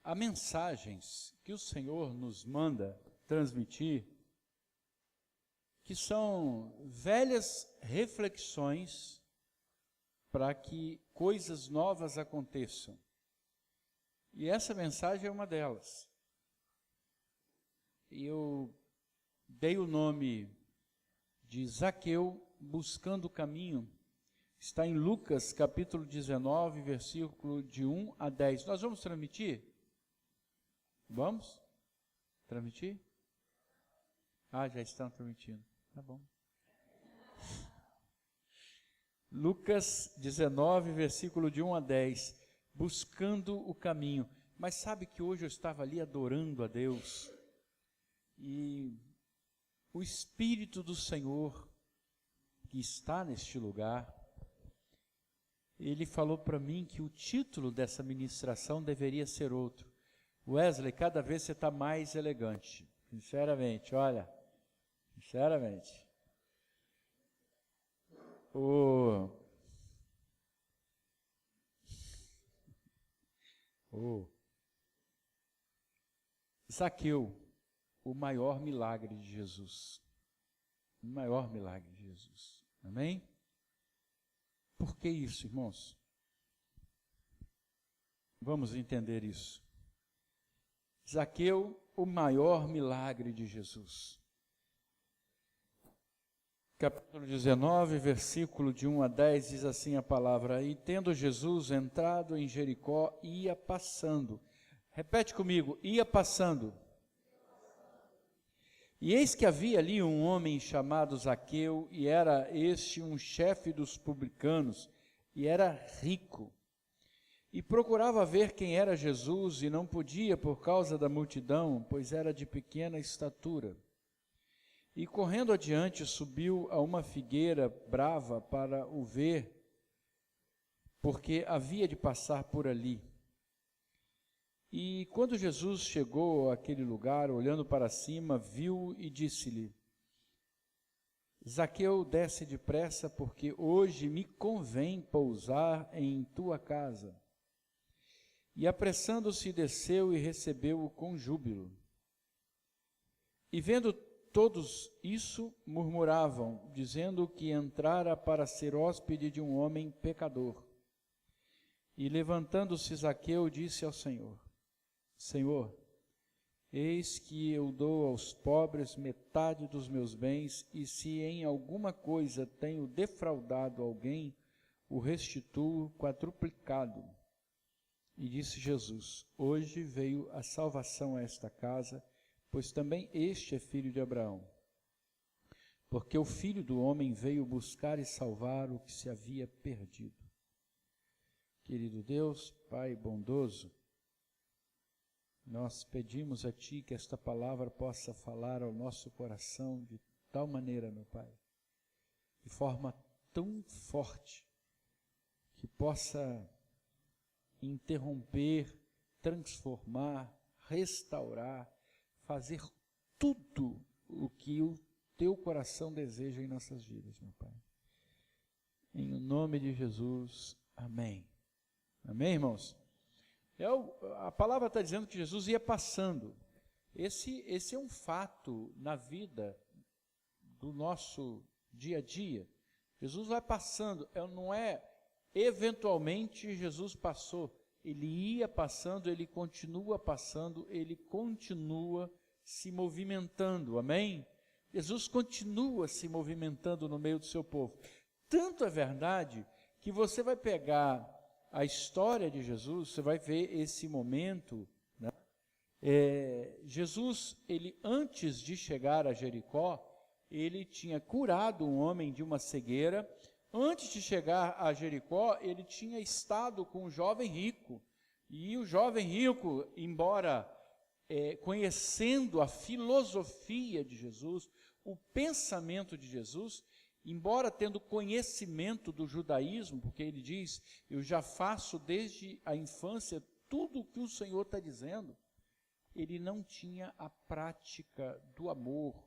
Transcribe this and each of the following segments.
há mensagens que o Senhor nos manda transmitir que são velhas reflexões para que coisas novas aconteçam. E essa mensagem é uma delas. Eu dei o nome de Zaqueu buscando o caminho. Está em Lucas capítulo 19, versículo de 1 a 10. Nós vamos transmitir? Vamos? Transmitir? Ah, já estão transmitindo. Tá bom. Lucas 19, versículo de 1 a 10. Buscando o caminho. Mas sabe que hoje eu estava ali adorando a Deus. E o Espírito do Senhor, que está neste lugar, ele falou para mim que o título dessa ministração deveria ser outro. Wesley, cada vez você está mais elegante. Sinceramente, olha. Sinceramente. Zaqueu, o maior milagre de Jesus. O maior milagre de Jesus. Amém? Por que isso, irmãos? Vamos entender isso. Zaqueu, o maior milagre de Jesus. Capítulo 19, versículo de 1 a 10, diz assim a palavra: E tendo Jesus entrado em Jericó, ia passando. Repete comigo, ia passando. E eis que havia ali um homem chamado Zaqueu, e era este um chefe dos publicanos, e era rico. E procurava ver quem era Jesus, e não podia por causa da multidão, pois era de pequena estatura. E correndo adiante, subiu a uma figueira brava para o ver, porque havia de passar por ali. E quando Jesus chegou àquele lugar, olhando para cima, viu e disse-lhe: Zaqueu, desce depressa, porque hoje me convém pousar em tua casa. E apressando-se, desceu e recebeu-o com júbilo. E vendo todos isso, murmuravam, dizendo que entrara para ser hóspede de um homem pecador. E levantando-se Zaqueu, disse ao Senhor: Senhor, eis que eu dou aos pobres metade dos meus bens, e se em alguma coisa tenho defraudado alguém, o restituo quadruplicado. E disse Jesus: Hoje veio a salvação a esta casa, pois também este é filho de Abraão. Porque o Filho do Homem veio buscar e salvar o que se havia perdido. Querido Deus, Pai bondoso, nós pedimos a Ti que esta palavra possa falar ao nosso coração de tal maneira, meu Pai, de forma tão forte, que possa interromper, transformar, restaurar, fazer tudo o que o Teu coração deseja em nossas vidas, meu Pai. Em nome de Jesus, amém. Amém, irmãos? A palavra está dizendo que Jesus ia passando. Esse é um fato na vida do nosso dia a dia. Jesus vai passando, não é eventualmente Jesus passou. Ele ia passando, ele continua se movimentando, amém? Jesus continua se movimentando no meio do seu povo. Tanto é verdade que você vai pegar a história de Jesus, você vai ver esse momento, né? Jesus, ele antes de chegar a Jericó, ele tinha curado um homem de uma cegueira. Antes de chegar a Jericó, ele tinha estado com um jovem rico. E o jovem rico, embora conhecendo a filosofia de Jesus, o pensamento de Jesus, embora tendo conhecimento do judaísmo, porque ele diz: eu já faço desde a infância tudo o que o Senhor está dizendo, ele não tinha a prática do amor,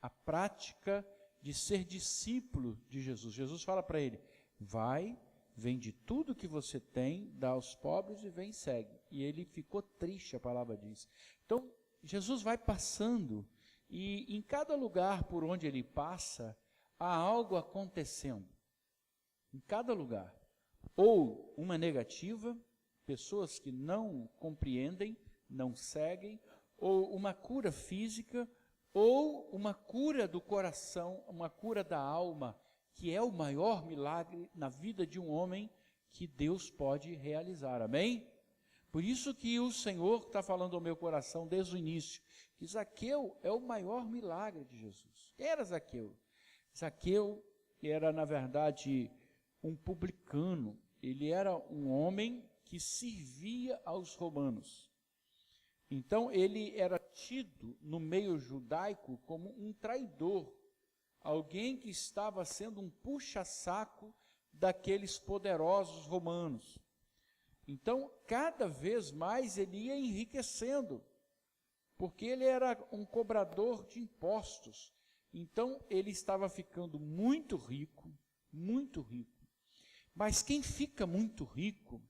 a prática de ser discípulo de Jesus. Jesus fala para ele: vai, vende tudo que você tem, dá aos pobres e vem e segue. E ele ficou triste, a palavra diz. Então, Jesus vai passando, e em cada lugar por onde ele passa, há algo acontecendo. Em cada lugar. Ou uma negativa, pessoas que não compreendem, não seguem, ou uma cura física, ou uma cura do coração, uma cura da alma, que é o maior milagre na vida de um homem que Deus pode realizar, amém? Por isso que o Senhor está falando ao meu coração desde o início, que Zaqueu é o maior milagre de Jesus. Quem era Zaqueu? Zaqueu era, na verdade, um publicano, ele era um homem que servia aos romanos. Então, ele era tido no meio judaico como um traidor, alguém que estava sendo um puxa-saco daqueles poderosos romanos. Então, cada vez mais ele ia enriquecendo, porque ele era um cobrador de impostos. Então, ele estava ficando muito rico, muito rico. Mas quem fica muito rico,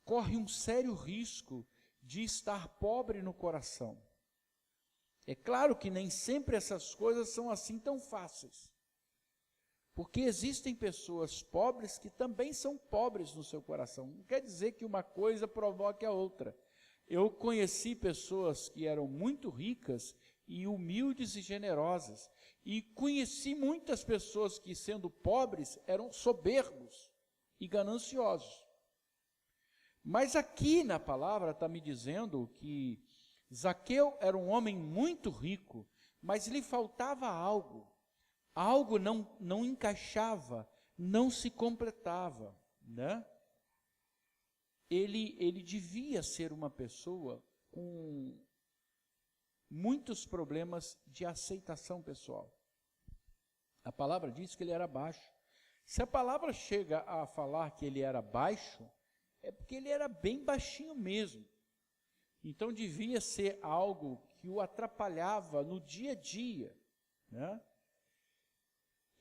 corre um sério risco de estar pobre no coração. É claro que nem sempre essas coisas são assim tão fáceis. Porque existem pessoas pobres que também são pobres no seu coração. Não quer dizer que uma coisa provoque a outra. Eu conheci pessoas que eram muito ricas e humildes e generosas. E conheci muitas pessoas que, sendo pobres, eram soberbos e gananciosos. Mas aqui na palavra está me dizendo que Zaqueu era um homem muito rico, mas lhe faltava algo. Algo não encaixava, não se completava, né? Ele devia ser uma pessoa com muitos problemas de aceitação pessoal. A palavra diz que ele era baixo. Se a palavra chega a falar que ele era baixo, é porque ele era bem baixinho mesmo. Então devia ser algo que o atrapalhava no dia a dia, né?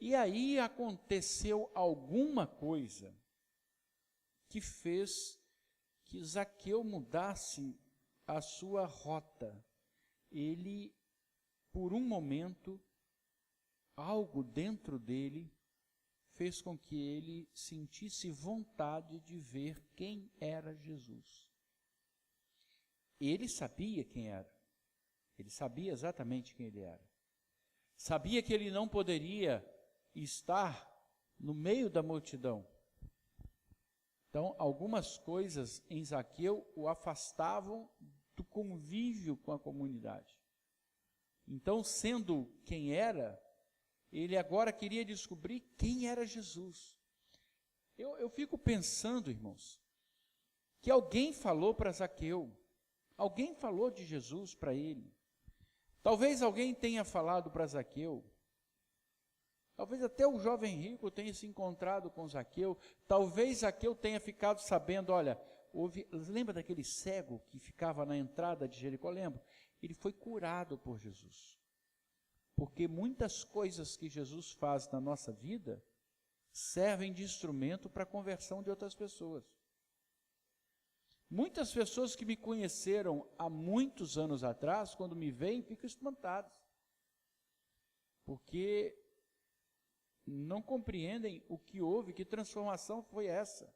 E aí aconteceu alguma coisa que fez que Zaqueu mudasse a sua rota. Ele, por um momento, algo dentro dele fez com que ele sentisse vontade de ver quem era Jesus. Ele sabia quem era. Ele sabia exatamente quem ele era. Sabia que ele não poderia estar no meio da multidão. Então, algumas coisas em Zaqueu o afastavam do convívio com a comunidade. Então, sendo quem era, ele agora queria descobrir quem era Jesus. Eu fico pensando, irmãos, que alguém falou para Zaqueu, alguém falou de Jesus para ele. Talvez alguém tenha falado para Zaqueu. Talvez até o jovem rico tenha se encontrado com Zaqueu. Talvez Zaqueu tenha ficado sabendo, olha, lembra daquele cego que ficava na entrada de Jericó? Lembra? Ele foi curado por Jesus. Porque muitas coisas que Jesus faz na nossa vida servem de instrumento para a conversão de outras pessoas. Muitas pessoas que me conheceram há muitos anos atrás, quando me veem, ficam espantadas. Porque não compreendem o que houve, que transformação foi essa.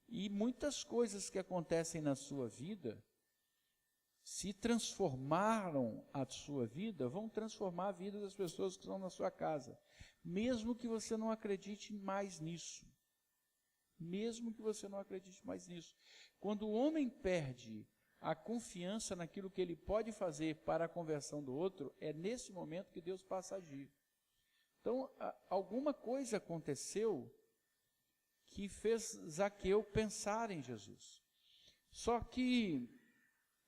E muitas coisas que acontecem na sua vida, se transformaram a sua vida, vão transformar a vida das pessoas que estão na sua casa. Mesmo que você não acredite mais nisso. Mesmo que você não acredite mais nisso. Quando o homem perde a confiança naquilo que ele pode fazer para a conversão do outro, é nesse momento que Deus passa a agir. Então, alguma coisa aconteceu que fez Zaqueu pensar em Jesus. Só que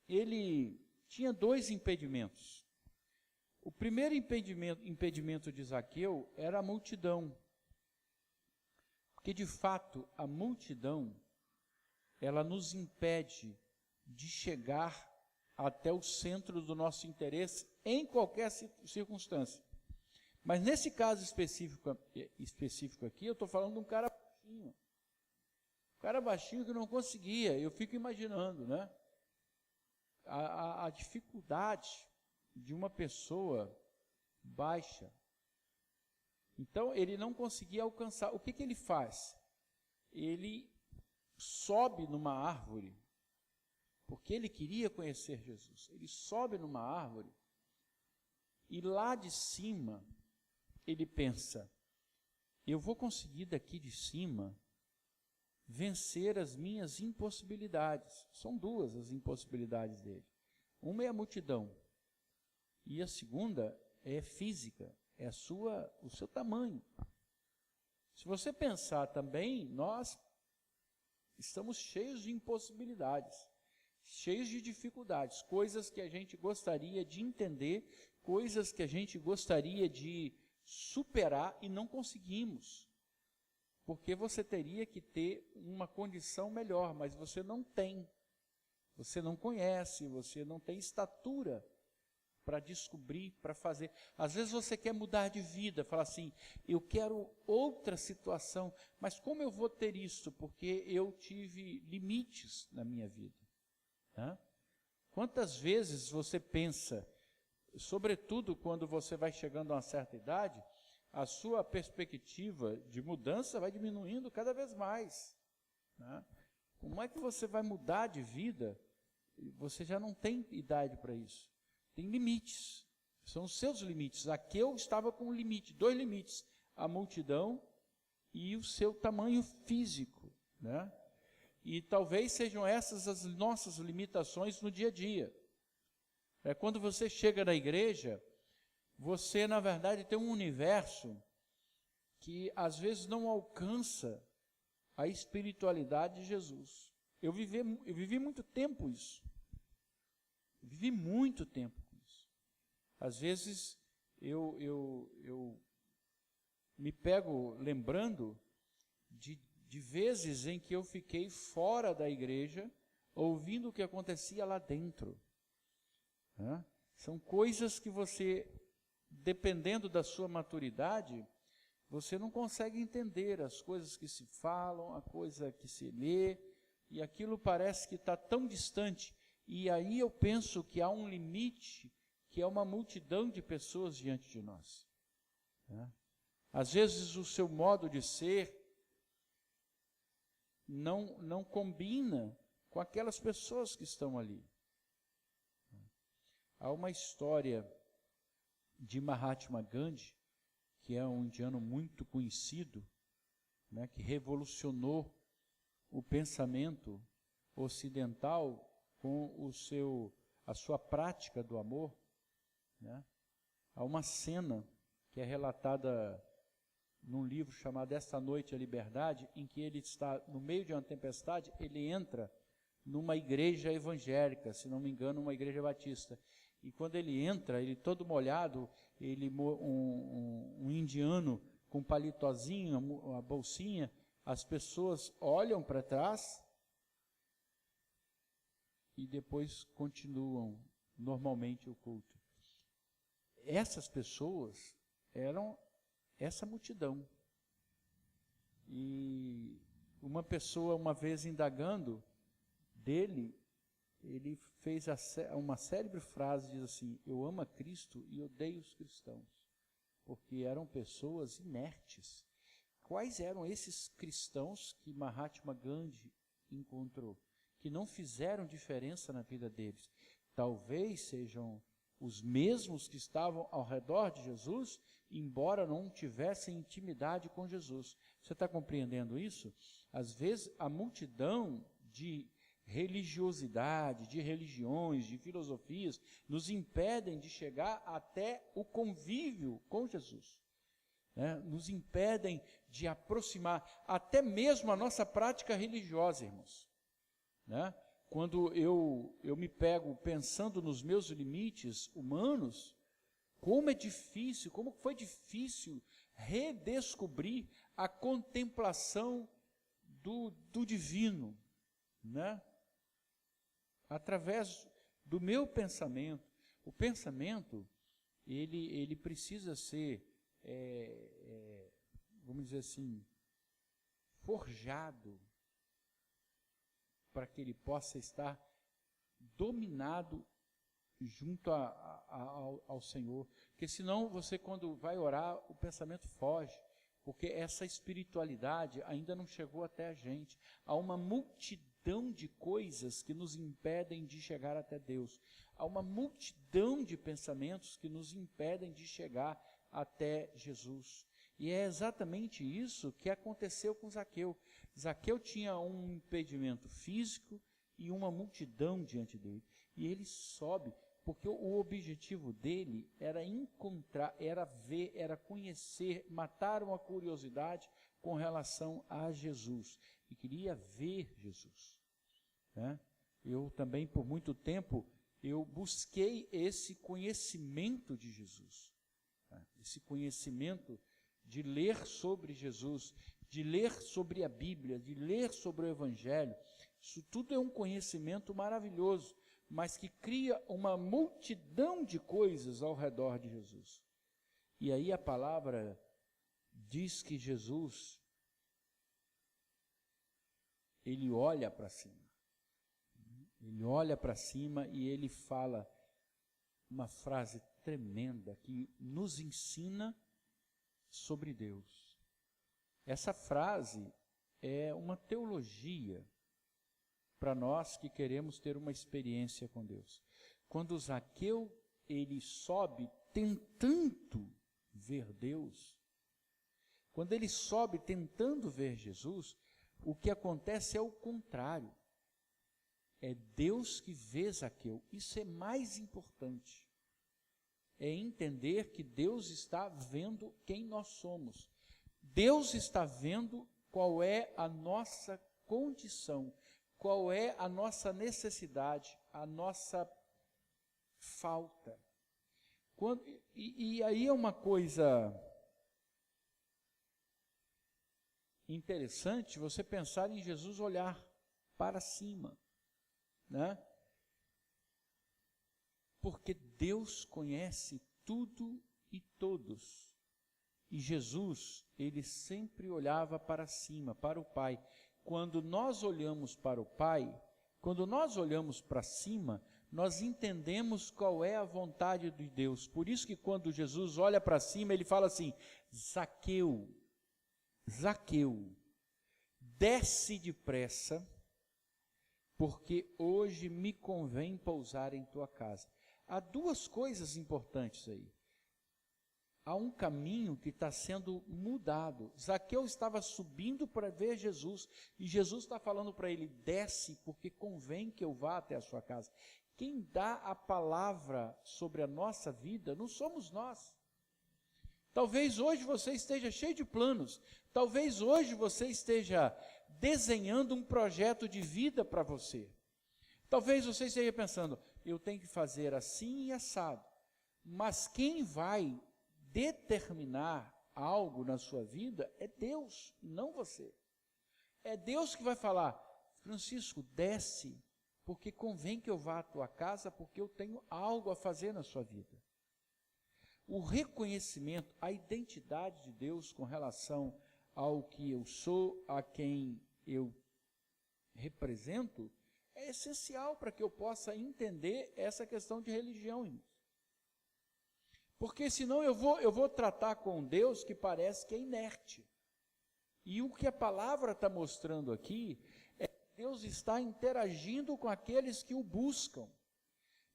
ele tinha dois impedimentos. O primeiro impedimento de Zaqueu era a multidão. Porque, de fato, a multidão, ela nos impede de chegar até o centro do nosso interesse em qualquer circunstância. Mas nesse caso específico aqui, eu estou falando de um cara baixinho. O cara baixinho que não conseguia, eu fico imaginando, né? A dificuldade de uma pessoa baixa. Então, ele não conseguia alcançar. O que ele faz? Ele sobe numa árvore, porque ele queria conhecer Jesus. Ele sobe numa árvore e lá de cima ele pensa: eu vou conseguir daqui de cima vencer as minhas impossibilidades. São duas as impossibilidades dele. Uma é a multidão e a segunda é física, é o seu tamanho. Se você pensar também, nós estamos cheios de impossibilidades, cheios de dificuldades, coisas que a gente gostaria de entender, coisas que a gente gostaria de superar e não conseguimos, porque você teria que ter uma condição melhor, mas você não tem, você não conhece, você não tem estatura para descobrir, para fazer. Às vezes você quer mudar de vida, fala assim: eu quero outra situação, mas como eu vou ter isso? Porque eu tive limites na minha vida. Né? Quantas vezes você pensa, sobretudo quando você vai chegando a uma certa idade, a sua perspectiva de mudança vai diminuindo cada vez mais. Né? Como é que você vai mudar de vida? Você já não tem idade para isso. Tem limites, são os seus limites. Aqui eu estava com um limite, 2 limites: a multidão e o seu tamanho físico, né? E talvez sejam essas as nossas limitações no dia a dia. Quando você chega na igreja, você na verdade tem um universo que às vezes não alcança a espiritualidade de Jesus. Eu vivi muito tempo isso. Vivi muito tempo com isso. Às vezes eu me pego lembrando de vezes em que eu fiquei fora da igreja, ouvindo o que acontecia lá dentro. Né? São coisas que você, dependendo da sua maturidade, você não consegue entender as coisas que se falam, a coisa que se lê, e aquilo parece que está tão distante. E aí eu penso que há um limite, que é uma multidão de pessoas diante de nós. Né? Às vezes o seu modo de ser não combina com aquelas pessoas que estão ali. Há uma história de Mahatma Gandhi, que é um indiano muito conhecido, né, que revolucionou o pensamento ocidental com a sua prática do amor. Né? Há uma cena que é relatada num livro chamado Esta Noite a Liberdade, em que ele está no meio de uma tempestade, ele entra numa igreja evangélica, se não me engano, uma igreja batista. E quando ele entra, ele todo molhado, um indiano com um palitozinho, uma bolsinha, as pessoas olham para trás e depois continuam normalmente o culto. Essas pessoas eram essa multidão. E uma pessoa, uma vez indagando dele, ele fez uma célebre frase, diz assim: eu amo a Cristo e odeio os cristãos, porque eram pessoas inertes. Quais eram esses cristãos que Mahatma Gandhi encontrou, que não fizeram diferença na vida deles? Talvez sejam os mesmos que estavam ao redor de Jesus, embora não tivessem intimidade com Jesus. Você está compreendendo isso? Às vezes a multidão de religiosidade, de religiões, de filosofias, nos impedem de chegar até o convívio com Jesus. Né? Nos impedem de aproximar até mesmo a nossa prática religiosa, irmãos. Né? Quando eu me pego pensando nos meus limites humanos, como é difícil, como foi difícil redescobrir a contemplação do divino, né? Através do meu pensamento. O pensamento, ele precisa ser, vamos dizer assim, forjado para que ele possa estar dominado junto ao Senhor. Porque senão você, quando vai orar, o pensamento foge. Porque essa espiritualidade ainda não chegou até a gente. Há uma multidão de coisas que nos impedem de chegar até Deus. Há uma multidão de pensamentos que nos impedem de chegar até Jesus. E é exatamente isso que aconteceu com Zaqueu. Zaqueu tinha um impedimento físico e uma multidão diante dele. E ele sobe, porque o objetivo dele era encontrar, era ver, era conhecer, matar uma curiosidade com relação a Jesus. E queria ver Jesus. Né? Eu também, por muito tempo, eu busquei esse conhecimento de Jesus. Né? Esse conhecimento de ler sobre Jesus, de ler sobre a Bíblia, de ler sobre o Evangelho. Isso tudo é um conhecimento maravilhoso, mas que cria uma multidão de coisas ao redor de Jesus. E aí a palavra diz que Jesus, ele olha para cima. Ele olha para cima e ele fala uma frase tremenda que nos ensina sobre Deus. Essa frase é uma teologia para nós que queremos ter uma experiência com Deus. Quando Zaqueu, ele sobe tentando ver Deus, quando ele sobe tentando ver Jesus, o que acontece é o contrário. É Deus que vê Zaqueu. Isso é mais importante. É entender que Deus está vendo quem nós somos. Deus está vendo qual é a nossa condição, qual é a nossa necessidade, a nossa falta. E aí é uma coisa interessante você pensar em Jesus olhar para cima, né? Porque Deus conhece tudo e todos. E Jesus, ele sempre olhava para cima, para o Pai. Quando nós olhamos para o Pai, quando nós olhamos para cima, nós entendemos qual é a vontade de Deus. Por isso que quando Jesus olha para cima, ele fala assim: Zaqueu, Zaqueu, desce depressa, porque hoje me convém pousar em tua casa. Há duas coisas importantes aí. Há um caminho que está sendo mudado. Zaqueu estava subindo para ver Jesus, e Jesus está falando para ele: desce, porque convém que eu vá até a sua casa. Quem dá a palavra sobre a nossa vida não somos nós. Talvez hoje você esteja cheio de planos, talvez hoje você esteja desenhando um projeto de vida para você. Talvez você esteja pensando: eu tenho que fazer assim e assado. Mas quem vai determinar algo na sua vida é Deus, não você. É Deus que vai falar: Francisco, desce, porque convém que eu vá à tua casa, porque eu tenho algo a fazer na sua vida. O reconhecimento, a identidade de Deus com relação ao que eu sou, a quem eu represento, é essencial para que eu possa entender essa questão de religião, irmãos. Porque senão eu vou tratar com Deus que parece que é inerte. E o que a palavra está mostrando aqui é que Deus está interagindo com aqueles que o buscam.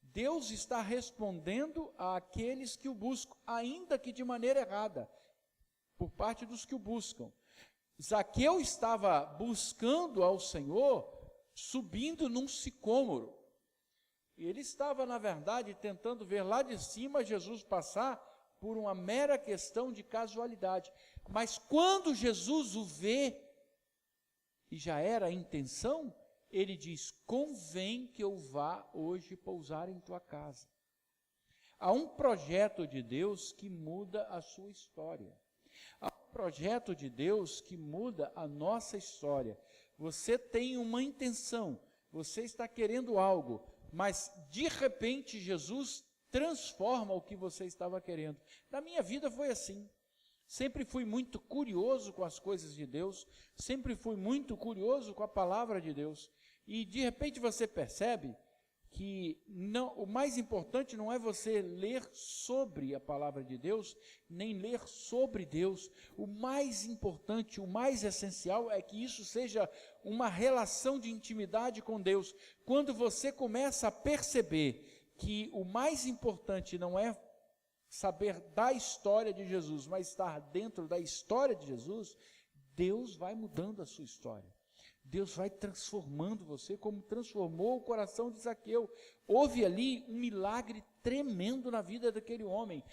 Deus está respondendo àqueles que o buscam, ainda que de maneira errada, por parte dos que o buscam. Zaqueu estava buscando ao Senhor, subindo num sicômoro. Ele estava, na verdade, tentando ver lá de cima Jesus passar por uma mera questão de casualidade. Mas quando Jesus o vê, e já era a intenção, ele diz: convém que eu vá hoje pousar em tua casa. Há um projeto de Deus que muda a sua história. Há um projeto de Deus que muda a nossa história. Você tem uma intenção, você está querendo algo, mas de repente Jesus transforma o que você estava querendo. Na minha vida foi assim. Sempre fui muito curioso com as coisas de Deus, sempre fui muito curioso com a palavra de Deus. E de repente você percebe que o mais importante não é você ler sobre a palavra de Deus, nem ler sobre Deus. O mais importante, o mais essencial é que isso seja uma relação de intimidade com Deus. Quando você começa a perceber que o mais importante não é saber da história de Jesus, mas estar dentro da história de Jesus, Deus vai mudando a sua história. Deus vai transformando você, como transformou o coração de Zaqueu. Houve ali um milagre tremendo na vida daquele homem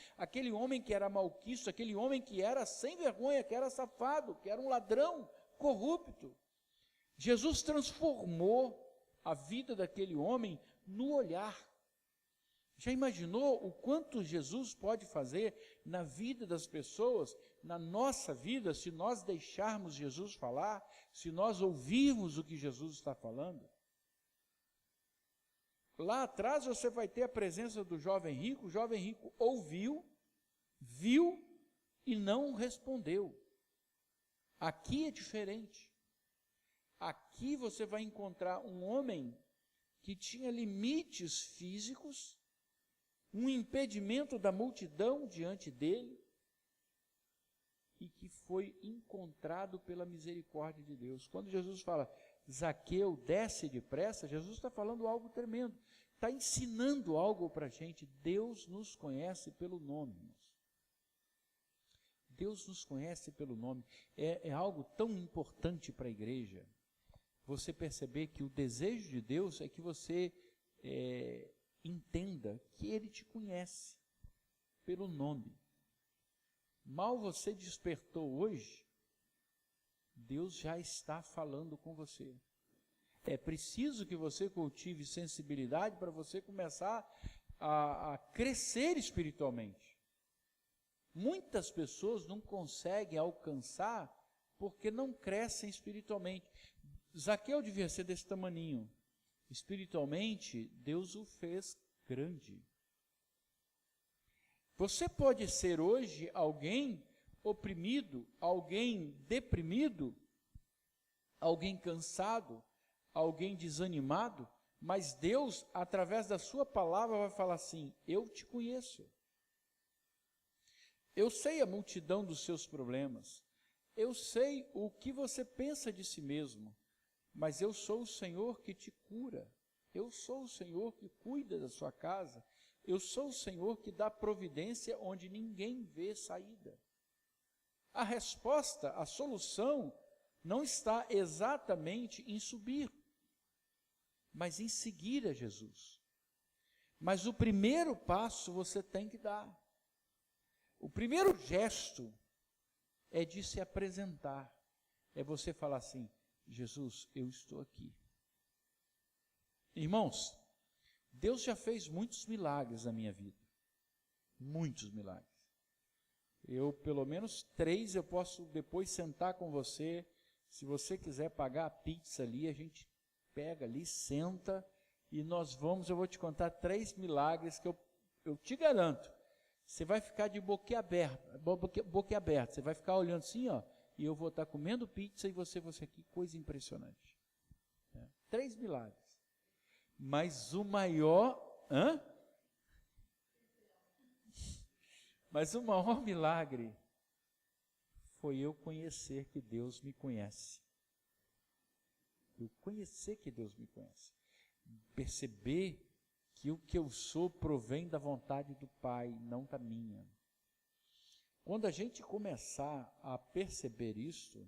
que era malquisto, aquele homem que era sem vergonha, que era safado, que era um ladrão corrupto. Jesus transformou a vida daquele homem no olhar. Já imaginou o quanto Jesus pode fazer na vida das pessoas, na nossa vida, se nós deixarmos Jesus falar, se nós ouvirmos o que Jesus está falando? Lá atrás você vai ter a presença do jovem rico. O jovem rico ouviu, viu e não respondeu. Aqui é diferente. Aqui você vai encontrar um homem que tinha limites físicos, um impedimento da multidão diante dele, e que foi encontrado pela misericórdia de Deus. Quando Jesus fala, Zaqueu, desce depressa, Jesus está falando algo tremendo, está ensinando algo para a gente. Deus nos conhece pelo nome. Deus nos conhece pelo nome. É algo tão importante para a igreja, você perceber que o desejo de Deus é que você entenda que Ele te conhece pelo nome. Mal você despertou hoje, Deus já está falando com você. É preciso que você cultive sensibilidade para você começar a crescer espiritualmente. Muitas pessoas não conseguem alcançar porque não crescem espiritualmente. Zaqueu devia ser desse tamaninho. Espiritualmente, Deus o fez grande. Você pode ser hoje alguém oprimido, alguém deprimido, alguém cansado, alguém desanimado, mas Deus, através da sua palavra, vai falar assim: eu te conheço. Eu sei a multidão dos seus problemas. Eu sei o que você pensa de si mesmo. Mas eu sou o Senhor que te cura. Eu sou o Senhor que cuida da sua casa. Eu sou o Senhor que dá providência onde ninguém vê saída. A resposta, a solução, não está exatamente em subir, mas em seguir a Jesus. Mas o primeiro passo você tem que dar. O primeiro gesto é de se apresentar. É você falar assim: Jesus, eu estou aqui. Irmãos, Deus já fez muitos milagres na minha vida. Muitos milagres. Eu, pelo menos 3, eu posso depois sentar com você. Se você quiser pagar a pizza ali, a gente pega ali, senta, e nós vamos, eu vou te contar 3 milagres que eu te garanto. Você vai ficar de boca aberta. Você vai ficar olhando assim, ó, e eu vou estar comendo pizza e você aqui, coisa impressionante. 3 milagres. Mas o maior, Mas o maior milagre foi eu conhecer que Deus me conhece. Eu conhecer que Deus me conhece. Perceber que o que eu sou provém da vontade do Pai, não da minha. Quando a gente começar a perceber isso,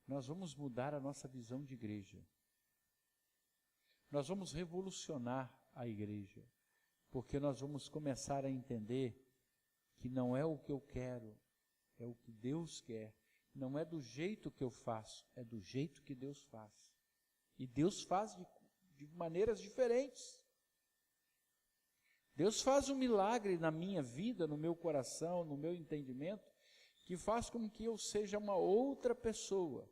nós vamos mudar a nossa visão de igreja. Nós vamos revolucionar a igreja, porque nós vamos começar a entender que não é o que eu quero, é o que Deus quer. Não é do jeito que eu faço, é do jeito que Deus faz. E Deus faz de maneiras diferentes. Deus faz um milagre na minha vida, no meu coração, no meu entendimento, que faz com que eu seja uma outra pessoa,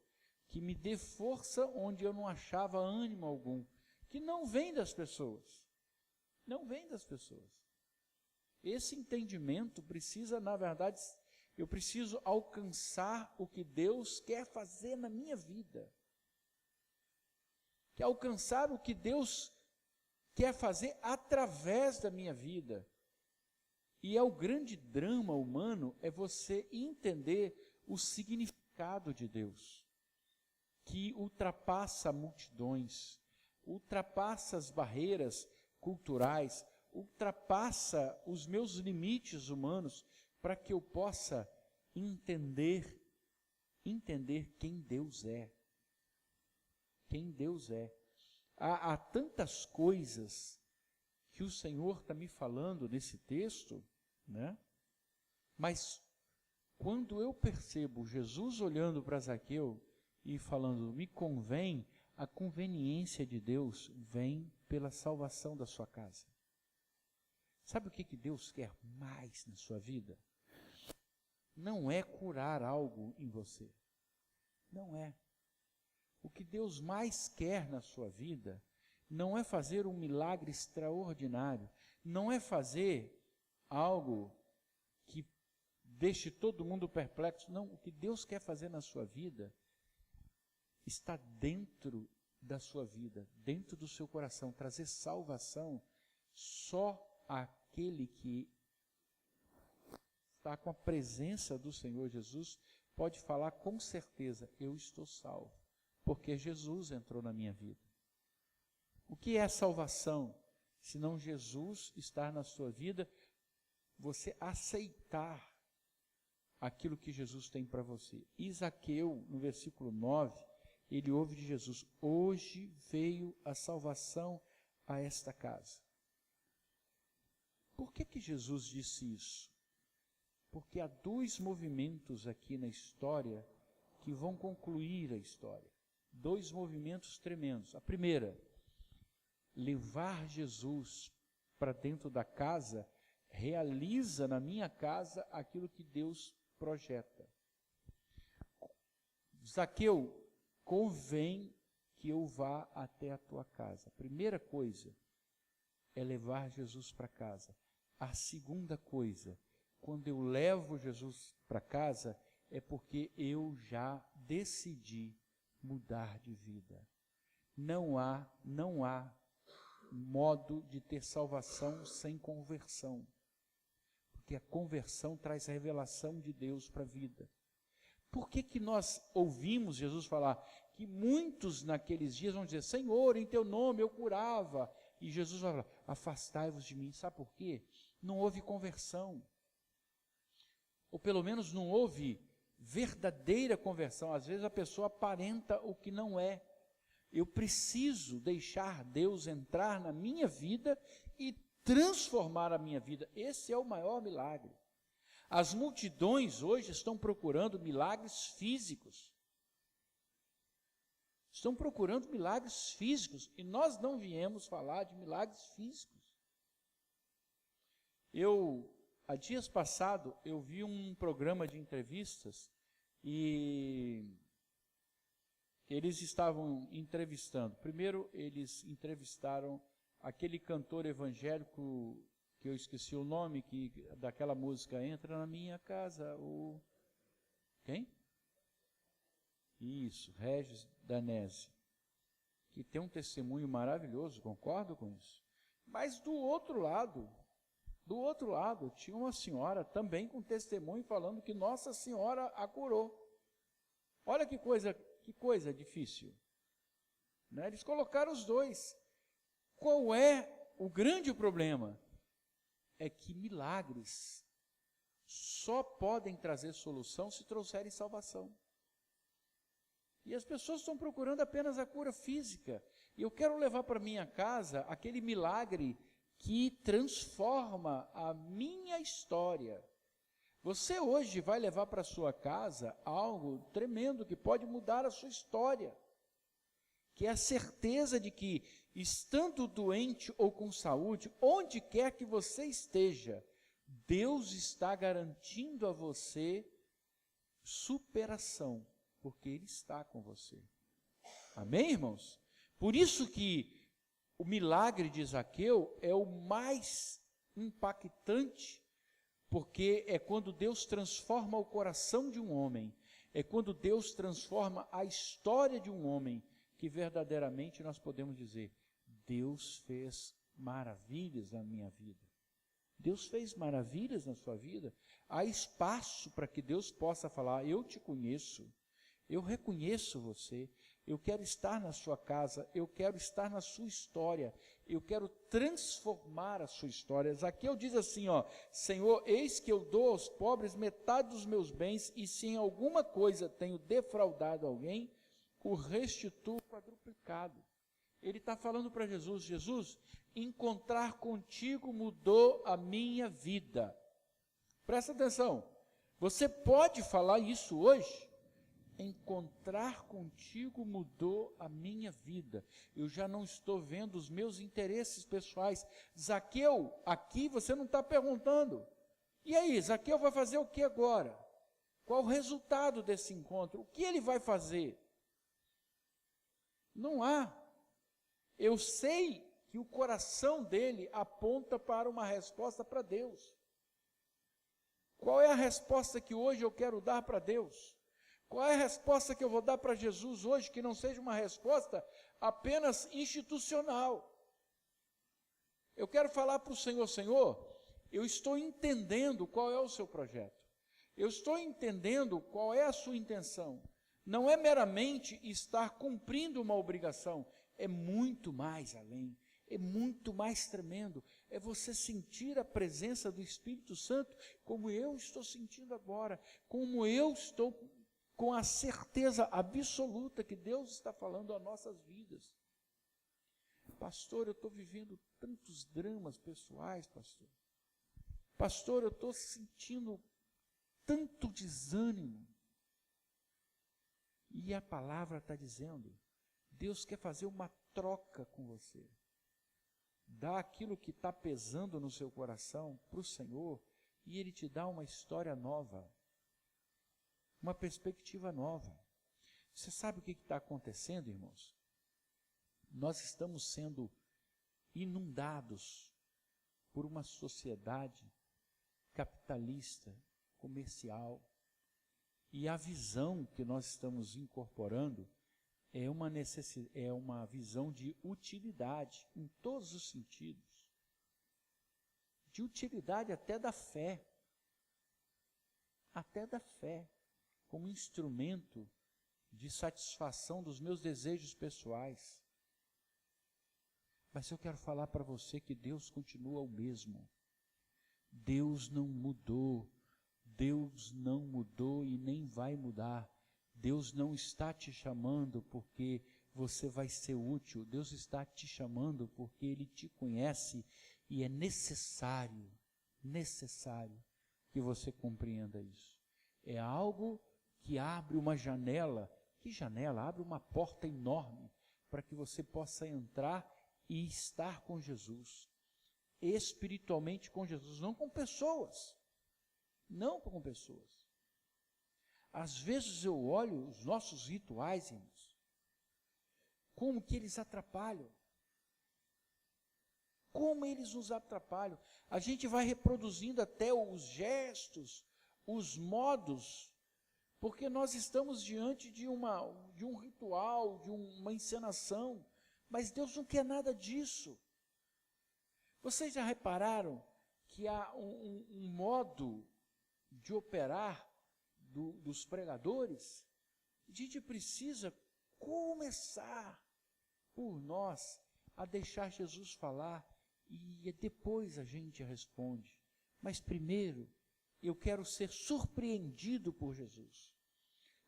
que me dê força onde eu não achava ânimo algum, que não vem das pessoas. Não vem das pessoas. Esse entendimento precisa, na verdade, eu preciso alcançar o que Deus quer fazer na minha vida. que alcançar o que Deus quer fazer através da minha vida. E é o grande drama humano, é você entender o significado de Deus, que ultrapassa multidões, ultrapassa as barreiras culturais, ultrapassa os meus limites humanos, para que eu possa entender quem Deus é. Quem Deus é. Há tantas coisas que o Senhor está me falando nesse texto, né? Mas quando eu percebo Jesus olhando para Zaqueu e falando, me convém, a conveniência de Deus vem pela salvação da sua casa. Sabe o que Deus quer mais na sua vida? Não é curar algo em você. Não é. O que Deus mais quer na sua vida não é fazer um milagre extraordinário, não é fazer algo que deixe todo mundo perplexo. Não, o que Deus quer fazer na sua vida está dentro da sua vida, dentro do seu coração. Trazer salvação, só aquele que está com a presença do Senhor Jesus pode falar com certeza, eu estou salvo, porque Jesus entrou na minha vida. O que é salvação? Se não Jesus estar na sua vida, você aceitar aquilo que Jesus tem para você. E Zaqueu, no versículo 9, ele ouve de Jesus, hoje veio a salvação a esta casa. Por que Jesus disse isso? Porque há dois movimentos aqui na história que vão concluir a história. Dois movimentos tremendos. A primeira, levar Jesus para dentro da casa, realiza na minha casa aquilo que Deus projeta. Zaqueu, convém que eu vá até a tua casa. A primeira coisa é levar Jesus para casa. A segunda coisa, quando eu levo Jesus para casa, é porque eu já decidi mudar de vida. Não há modo de ter salvação sem conversão. Porque a conversão traz a revelação de Deus para a vida. Por que nós ouvimos Jesus falar que muitos naqueles dias vão dizer, Senhor, em teu nome eu curava, e Jesus vai falar, afastai-vos de mim. Sabe por quê? Não houve conversão, ou pelo menos não houve verdadeira conversão. Às vezes a pessoa aparenta o que não é. Eu preciso deixar Deus entrar na minha vida e transformar a minha vida. Esse é o maior milagre. As multidões hoje estão procurando milagres físicos. Estão procurando milagres físicos. E nós não viemos falar de milagres físicos. Há dias passados, eu vi um programa de entrevistas e eles estavam entrevistando. Primeiro, eles entrevistaram aquele cantor evangélico, que eu esqueci o nome, que daquela música, Entra na Minha Casa, o... Quem? Isso, Regis Danese, que tem um testemunho maravilhoso, concordo com isso. Mas do outro lado, tinha uma senhora também com testemunho falando que Nossa Senhora a curou. Olha que coisa difícil. Né? Eles colocaram os dois. Qual é o grande problema? É que milagres só podem trazer solução se trouxerem salvação. E as pessoas estão procurando apenas a cura física. E eu quero levar para minha casa aquele milagre que transforma a minha história. Você hoje vai levar para a sua casa algo tremendo que pode mudar a sua história. Que é a certeza de que, estando doente ou com saúde, onde quer que você esteja, Deus está garantindo a você superação, porque Ele está com você. Amém, irmãos? Por isso que o milagre de Zaqueu é o mais impactante, porque é quando Deus transforma o coração de um homem, é quando Deus transforma a história de um homem, que verdadeiramente nós podemos dizer: Deus fez maravilhas na minha vida. Deus fez maravilhas na sua vida. Há espaço para que Deus possa falar: eu te conheço, eu reconheço você, eu quero estar na sua casa, eu quero estar na sua história, eu quero transformar a sua história. Zaqueu diz assim, Senhor, eis que eu dou aos pobres metade dos meus bens, e se em alguma coisa tenho defraudado alguém, o restituo quadruplicado. Ele está falando para Jesus: Jesus, encontrar contigo mudou a minha vida. Presta atenção, você pode falar isso hoje? Encontrar contigo mudou a minha vida. Eu já não estou vendo os meus interesses pessoais. Zaqueu, aqui você não está perguntando: e aí, Zaqueu vai fazer o que agora? Qual o resultado desse encontro? O que ele vai fazer? Não há. Eu sei que o coração dele aponta para uma resposta para Deus. Qual é a resposta que hoje eu quero dar para Deus? Qual é a resposta que eu vou dar para Jesus hoje, que não seja uma resposta apenas institucional? Eu quero falar para o Senhor: Senhor, eu estou entendendo qual é o seu projeto. Eu estou entendendo qual é a sua intenção. Não é meramente estar cumprindo uma obrigação, é muito mais além, é muito mais tremendo. É você sentir a presença do Espírito Santo, como eu estou sentindo agora, como eu estou com a certeza absoluta que Deus está falando às nossas vidas. Pastor, eu estou vivendo tantos dramas pessoais, pastor. Pastor, eu estou sentindo tanto desânimo. E a palavra está dizendo: Deus quer fazer uma troca com você. Dá aquilo que está pesando no seu coração para o Senhor, e Ele te dá uma história nova, uma perspectiva nova. Você sabe o que está acontecendo, irmãos? Nós estamos sendo inundados por uma sociedade capitalista, comercial, e a visão que nós estamos incorporando é uma visão de utilidade, em todos os sentidos, de utilidade até da fé, como instrumento de satisfação dos meus desejos pessoais. Mas eu quero falar para você que Deus continua o mesmo. Deus não mudou. Deus não mudou e nem vai mudar. Deus não está te chamando porque você vai ser útil. Deus está te chamando porque Ele te conhece, e é necessário que você compreenda isso. É algo que abre uma janela. Que janela? Abre uma porta enorme para que você possa entrar e estar com Jesus, espiritualmente com Jesus, não com pessoas. Às vezes eu olho os nossos rituais, irmãos, como que eles atrapalham. Como eles nos atrapalham. A gente vai reproduzindo até os gestos, os modos, porque nós estamos diante de um ritual, de uma encenação, mas Deus não quer nada disso. Vocês já repararam que há um modo de operar dos pregadores? A gente precisa começar por nós a deixar Jesus falar, e depois a gente responde. Mas primeiro, eu quero ser surpreendido por Jesus.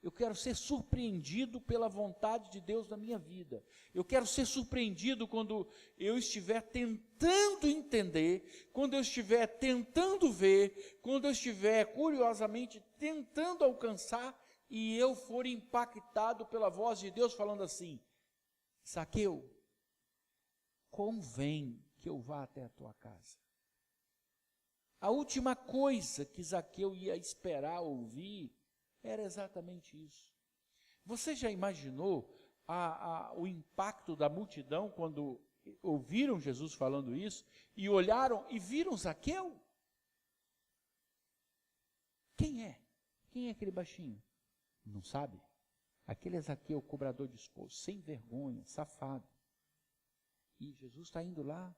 Eu quero ser surpreendido pela vontade de Deus na minha vida. Eu quero ser surpreendido quando eu estiver tentando entender, quando eu estiver tentando ver, quando eu estiver curiosamente tentando alcançar, e eu for impactado pela voz de Deus falando assim: Zaqueu, convém que eu vá até a tua casa. A última coisa que Zaqueu ia esperar ouvir era exatamente isso. Você já imaginou o impacto da multidão quando ouviram Jesus falando isso e olharam e viram Zaqueu? Quem é? Quem é aquele baixinho? Não sabe? Aquele Zaqueu, cobrador de imposto, sem vergonha, safado. E Jesus está indo lá.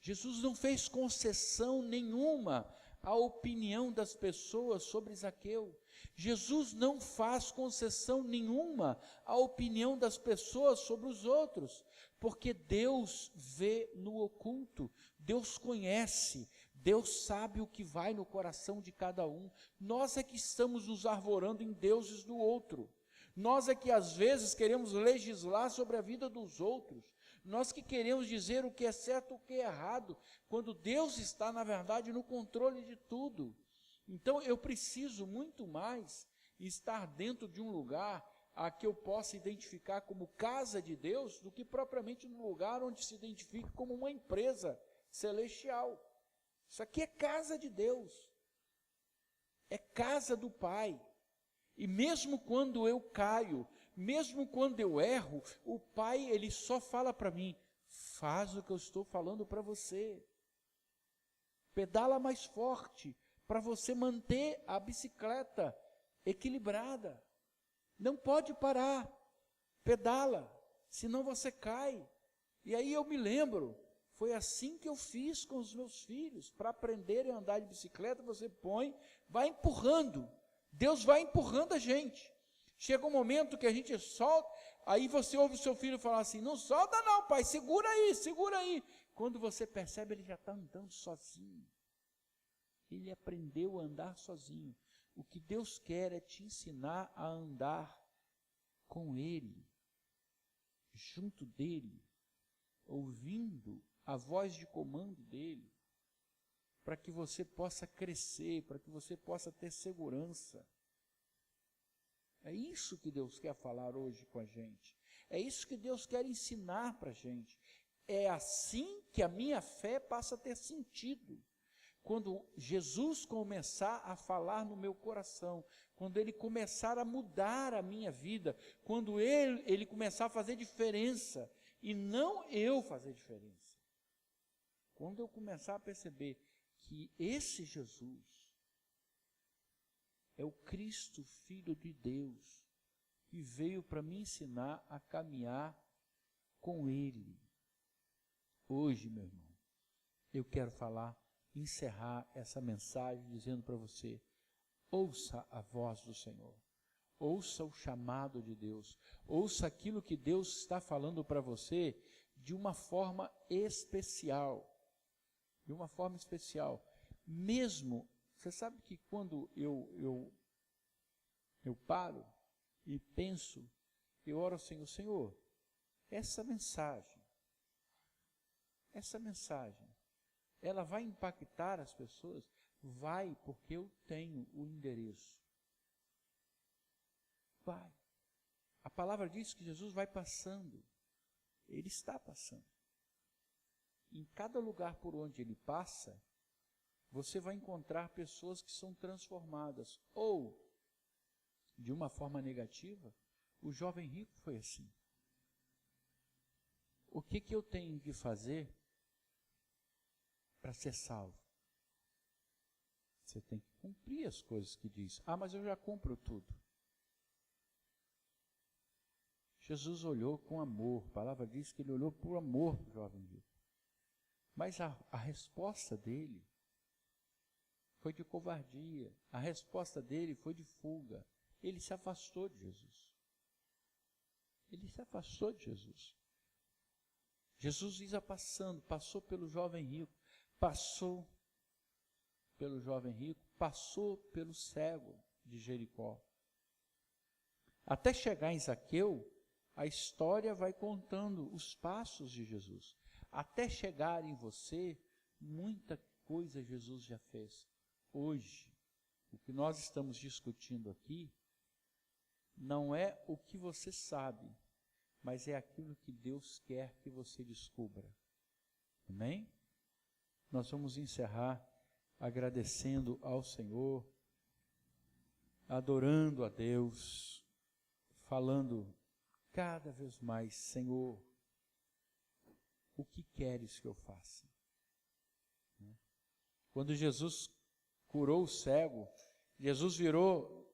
Jesus não fez concessão nenhuma à opinião das pessoas sobre Zaqueu. Jesus não faz concessão nenhuma à opinião das pessoas sobre os outros, porque Deus vê no oculto, Deus conhece, Deus sabe o que vai no coração de cada um. Nós é que estamos nos arvorando em deuses do outro. Nós é que às vezes queremos legislar sobre a vida dos outros. Nós que queremos dizer o que é certo e o que é errado, quando Deus está, na verdade, no controle de tudo. Então, eu preciso muito mais estar dentro de um lugar a que eu possa identificar como casa de Deus, do que propriamente no lugar onde se identifique como uma empresa celestial. Isso aqui é casa de Deus, é casa do Pai. E mesmo quando eu caio, mesmo quando eu erro, o Pai, Ele só fala para mim: faz o que eu estou falando para você. Pedala mais forte, para você manter a bicicleta equilibrada. Não pode parar, pedala, senão você cai. E aí eu me lembro, foi assim que eu fiz com os meus filhos. Para aprenderem a andar de bicicleta, você põe, vai empurrando. Deus vai empurrando a gente. Chega um momento que a gente solta, aí você ouve o seu filho falar assim: não solta não, pai, segura aí, segura aí. Quando você percebe, ele já está andando sozinho. Ele aprendeu a andar sozinho. O que Deus quer é te ensinar a andar com Ele, junto dEle, ouvindo a voz de comando dEle, para que você possa crescer, para que você possa ter segurança. É isso que Deus quer falar hoje com a gente. É isso que Deus quer ensinar para a gente. É assim que a minha fé passa a ter sentido. Quando Jesus começar a falar no meu coração, quando Ele começar a mudar a minha vida, quando Ele começar a fazer diferença, e não eu fazer diferença. Quando eu começar a perceber que esse Jesus é o Cristo, Filho de Deus, que veio para me ensinar a caminhar com Ele. Hoje, meu irmão, eu quero encerrar essa mensagem dizendo para você: ouça a voz do Senhor, ouça o chamado de Deus, ouça aquilo que Deus está falando para você de uma forma especial, mesmo, você sabe que quando eu paro e penso, eu oro ao Senhor: Senhor, essa mensagem, ela vai impactar as pessoas? Vai, porque eu tenho o endereço. Vai. A palavra diz que Jesus vai passando. Ele está passando. Em cada lugar por onde Ele passa, você vai encontrar pessoas que são transformadas. Ou, de uma forma negativa, o jovem rico foi assim. O que eu tenho que fazer para ser salvo? Você tem que cumprir as coisas que diz. Ah, mas eu já cumpro tudo. Jesus olhou com amor. A palavra diz que Ele olhou por amor para o jovem rico. Mas a resposta dele foi de covardia. A resposta dele foi de fuga. Ele se afastou de Jesus. Jesus ia passando, passou pelo jovem rico, passou pelo cego de Jericó. Até chegar em Zaqueu, a história vai contando os passos de Jesus. Até chegar em você, muita coisa Jesus já fez. Hoje, o que nós estamos discutindo aqui, não é o que você sabe, mas é aquilo que Deus quer que você descubra. Amém? Nós vamos encerrar agradecendo ao Senhor, adorando a Deus, falando cada vez mais: Senhor, o que queres que eu faça? Quando Jesus curou o cego, Jesus virou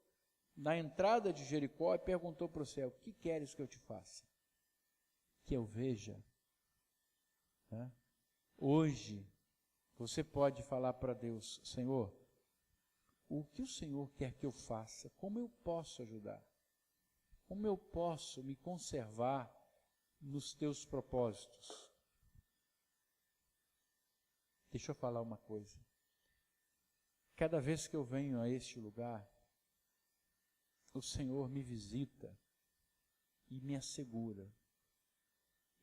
na entrada de Jericó e perguntou para o céu: o que queres que eu te faça? Que eu veja. Né? Hoje, você pode falar para Deus: Senhor, o que o Senhor quer que eu faça? Como eu posso ajudar? Como eu posso me conservar nos teus propósitos? Deixa eu falar uma coisa. Cada vez que eu venho a este lugar, o Senhor me visita e me assegura: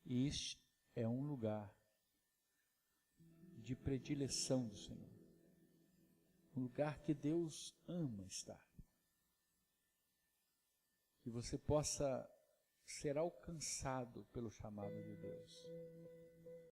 este é um lugar de predileção do Senhor, um lugar que Deus ama estar, que você possa ser alcançado pelo chamado de Deus.